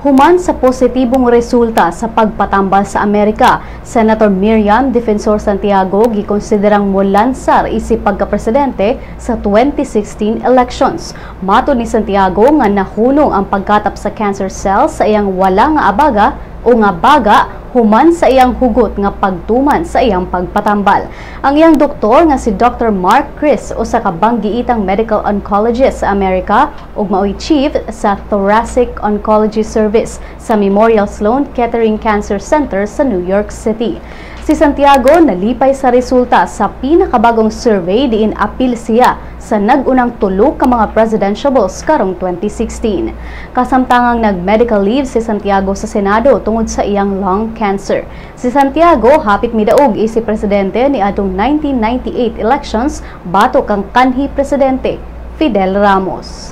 Human sa positibong resulta sa pagpatambal sa Amerika, Senator Miriam Defensor Santiago gikonsiderang molansar isip pagka-presidente sa 2016 elections. Mato ni Santiago nga nahunong ang pagkatap sa cancer cells sa iyang wala nga abaga o nga baga human sa iyang hugot nga pagtuman sa iyang pagpatambal. Ang iyang doktor nga si Dr. Mark Chris usa ka banggiitang medical oncologist sa Amerika ug mao'y chief sa Thoracic Oncology Service sa Memorial Sloan Kettering Cancer Center sa New York City. Si Santiago nalipay sa resulta sa pinakabagong survey diin apil siya sa nagunang tulo ka mga presidential balls karong 2016. Kasamtangang nag-medical leave si Santiago sa Senado tungod sa iyang lung cancer. Si Santiago hapit midaog isip presidente ni adtong 1998 elections batok kang kanhi presidente Fidel Ramos.